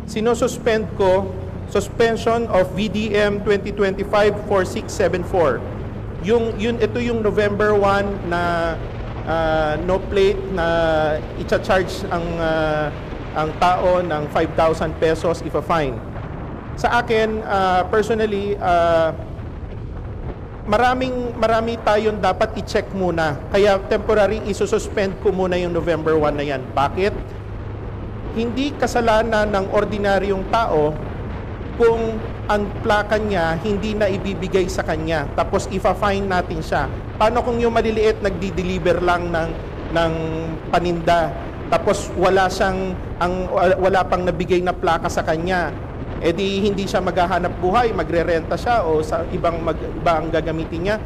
Sinususpend ko, suspension of VDM 2025-4674. Ito yung November 1 na no plate na i-charge ang tao ng 5,000 pesos if a fine. Sa akin, personally, marami tayong dapat i-check muna. Kaya temporary, isususpend ko muna yung November 1 na yan. Bakit? Hindi kasalanan ng ordinaryong tao kung ang plaka niya hindi na ibibigay sa kanya. Tapos ifa-fine natin siya. Paano kung yung maliliit nagdi-deliver lang ng paninda? Tapos wala pang nabigay na plaka sa kanya. E di hindi siya maghahanap buhay, magrerenta siya o sa iba ang gagamitin niya.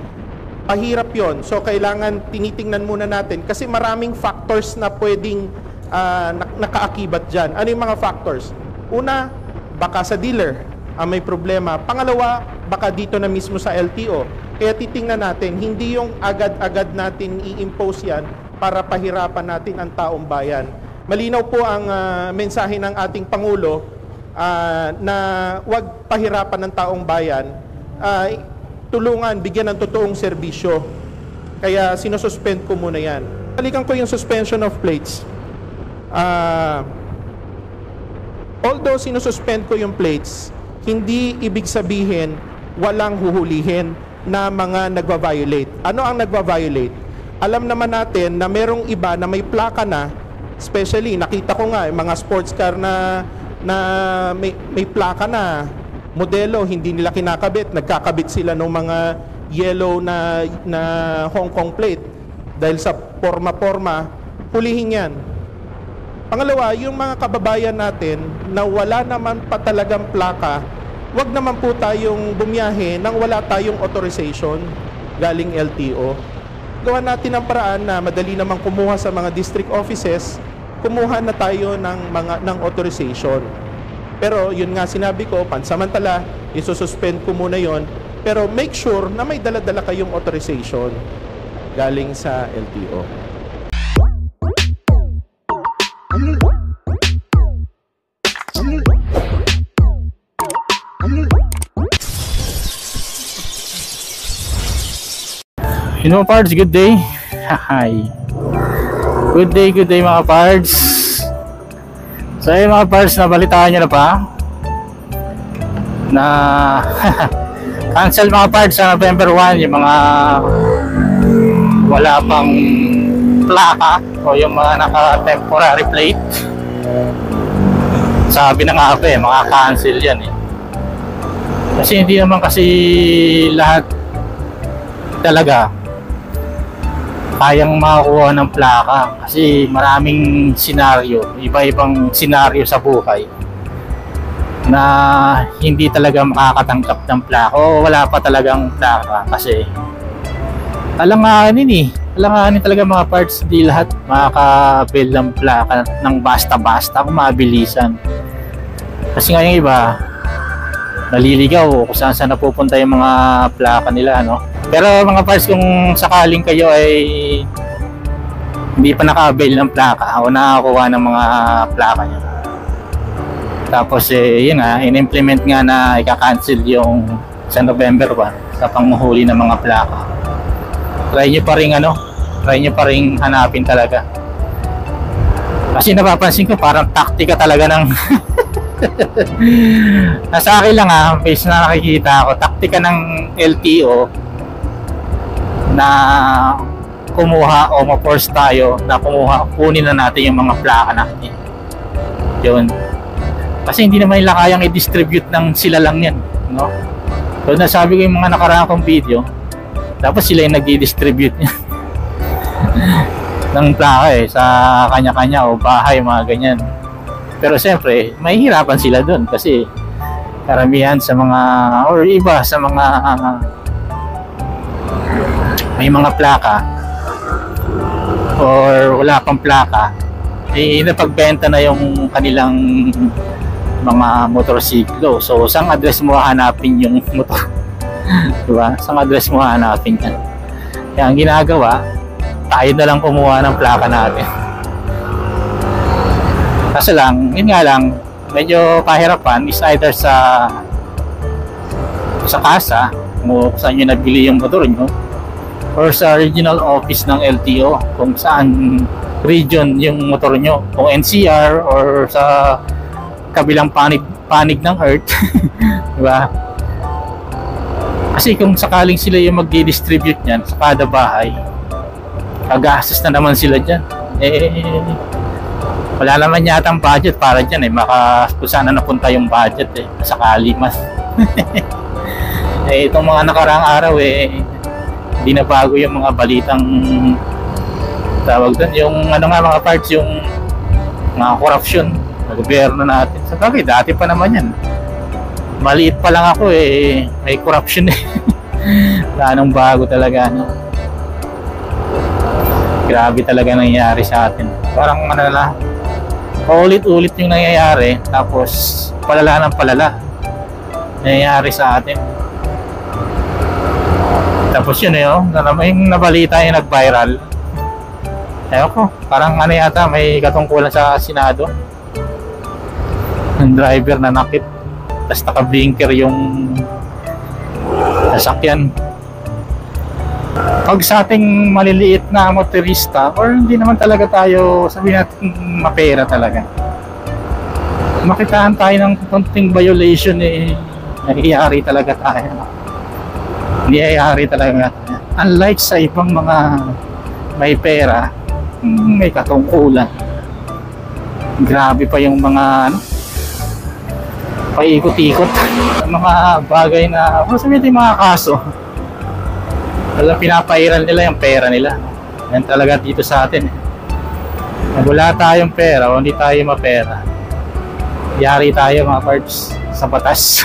Pahirap yon. So kailangan tinitingnan muna natin kasi maraming factors na pwedeng nakaakibat dyan. Ano yung mga factors? Una, baka sa dealer may problema. Pangalawa, baka dito na mismo sa LTO. Kaya titingnan natin, hindi yung agad-agad natin i-impose yan para pahirapan natin ang taong bayan. Malinaw po ang mensahe ng ating Pangulo na huwag pahirapan ng taong bayan, tulungan, bigyan ng totoong serbisyo. Kaya sinususpend ko muna yan. Balikan ko yung suspension of plates. Although sinususpend ko yung plates, hindi ibig sabihin walang huhulihin na mga nagva-violate. Ano ang nagva-violate? Alam naman natin na merong iba na may plaka na, especially nakita ko nga mga sports car na may plaka na modelo, hindi nila kinakabit, nagkakabit sila ng mga yellow na Hong Kong plate dahil sa forma-forma, hulihin yan. Pangalawa, yung mga kababayan natin na wala naman pa talagang plaka, wag naman po tayong bumiyahe nang wala tayong authorization galing LTO. Gawa natin ang paraan na madali namang kumuha sa mga district offices, kumuha na tayo ng authorization. Pero yun nga sinabi ko, pansamantala, isususpend ko muna yon. Pero make sure na may dala-dala kayong authorization galing sa LTO. You know, pards, good day. Hi. Good day mga pards. So ayun mga pards, nabalitaan nyo na ba na cancel mga pards sa November 1 yung mga wala pang plaka o yung mga naka-temporary plate. Sabi na nga mga cancel yan eh. Kasi hindi naman kasi lahat talaga kayang makakuha ng plaka kasi maraming senaryo, iba-ibang senaryo sa buhay na hindi talaga makakatanggap ng plaka o wala pa talagang plaka kasi alanganin talaga mga parts, di lahat makaka-build ng plaka ng basta-basta kung mabilisan kasi nga yung iba naliligaw kung saan napupunta yung mga plaka nila, no? Pero mga parts, kung sakaling kayo ay hindi pa naka-avail ng plaka o nakakuha ng mga plaka nyo, tapos yun nga, in-implement nga na ika-cancel yung sa November 1 sa panghuhuli ng mga plaka, try nyo pa rin hanapin talaga kasi napapansin ko parang taktika talaga ng nasa akin lang based na nakikita ako, taktika ng LTO na kumuha o ma-force tayo na kunin na natin yung mga plaka natin. Yun. Kasi hindi naman nila kayang i-distribute ng sila lang yan, no? So nasabi ko yung mga nakaraang kong video, tapos sila yung nag-i-distribute ng plaka sa kanya-kanya o bahay, mga ganyan. Pero siyempre, mahihirapan sila dun kasi karamihan sa mga or iba sa mga may mga plaka or wala pang plaka, napagbenta na yung kanilang mga motorsiklo. So saan address mo hanapin yung motor? Diba? Saan address mo hanapin yan? Kaya ang ginagawa, tayo na lang kumuha ng plaka natin. Kasi lang, yun nga lang, medyo kahirapan is either sa kasa kung saan nyo nabili yung motor nyo, or sa regional office ng LTO kung saan region yung motor nyo, kung NCR or sa kabilang panig ng earth. Diba? Kasi kung sakaling sila yung mag-distribute niyan sa kada bahay, kagastos na naman sila dyan. Wala naman yata ang budget para dyan kung saan na napunta yung budget sakali mas. Itong mga nakaraang araw hindi na bago yung mga balitang tawag doon, yung mga parts, yung mga corruption sa gobyerno natin. Sa bagay, dati pa naman yan. Maliit pa lang ako may corruption wala nang bago talaga, no? Grabe talaga nangyayari sa atin. Parang ulit-ulit yung nangyayari, tapos palala ng palala nangyayari sa atin. Tapos yun yung nabalita yung nag-viral. Ewan ko, parang yata may katungkulan sa Senado. Yung driver na nakit, tapos naka-blinker yung sasakyan. Pag sa ating maliliit na motorista, or hindi naman talaga tayo, sabihin natin mapera talaga, makitaan tayo ng konting violation, nangyayari talaga tayo. Nangyayari talaga. Unlike sa ibang mga may pera, may katungkulan. Grabe pa yung mga paikot-ikot, mga bagay na sabihin yung mga kaso. Pinapairal nila yung pera nila. Yan talaga dito sa atin. Wala tayong pera o hindi tayo mapera, yari tayo mga parts sa batas.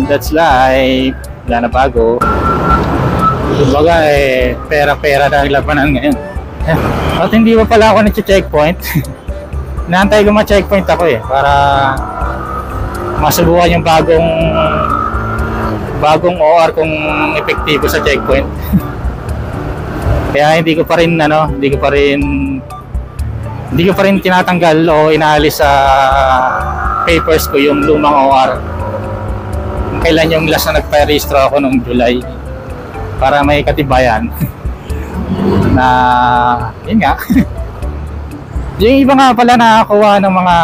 That's life. Wala na bago. Kumbaga pera-pera na ang labanan ngayon. At hindi pa pala ako nag-checkpoint. Inaantay ko ma-checkpoint ako para masubukan yung bagong OR kung epektibo sa checkpoint. Kaya hindi ko pa rin tinatanggal o inaalis sa papers ko yung lumang OR. Kailan yung last na nagpa-rehistro ako nung July, para may katibayan na yun nga. Yung iba nga pala nakakuha ng mga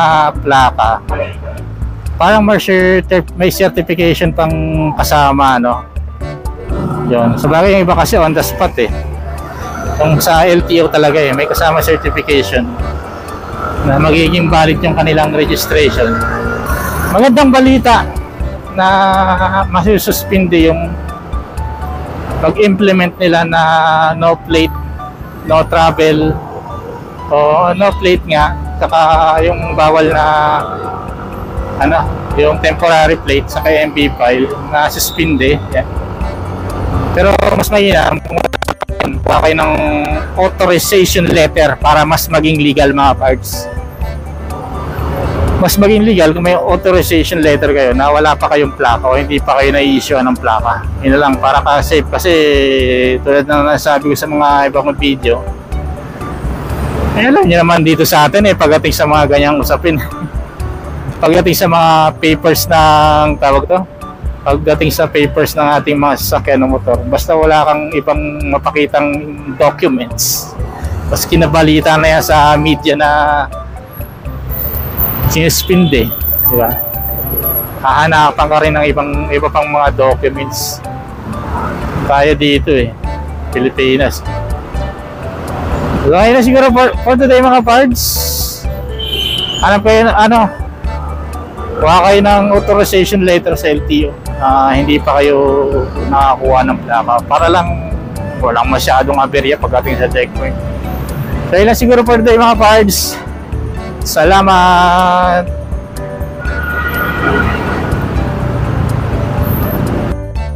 plaka, parang may certification pang kasama, no? Yun. Sabagay yung iba kasi on the spot Kung sa LTO talaga may kasama certification na magiging valid yung kanilang registration. Magandang balita na masususpindi yung pag-implement nila na no plate, no travel, o no plate nga, saka yung bawal na yung temporary plate sa MB file na suspinde. Yan. Pero mas mainam kung kuha kayo ng authorization letter para mas maging legal mga parts. Mas maging legal kung may authorization letter kayo na wala pa kayong plaka o hindi pa kayo na-i-issue ng plaka. Yun lang, para ka-safe. Kasi tulad na nasabi ko sa mga ibang video, alam nyo naman dito sa atin pagdating sa mga ganyang usapin. Pagdating sa mga papers ng pagdating sa papers ng ating mga sasakyan ng motor, basta wala kang ibang mapakitang documents, mas kinabalita na yan sa media na sinuspinde, di ba? Hahanapan ka rin ng iba pang mga documents. Kaya dito Pilipinas. Okay na siguro for today mga parts. Hanap kayo kuha kayo ng authorization letter sa LTO. Hindi pa kayo nakakuha ng plaka, para lang walang masyadong aberya pagdating sa checkpoint. So yun lang siguro for today mga parts. Salamat!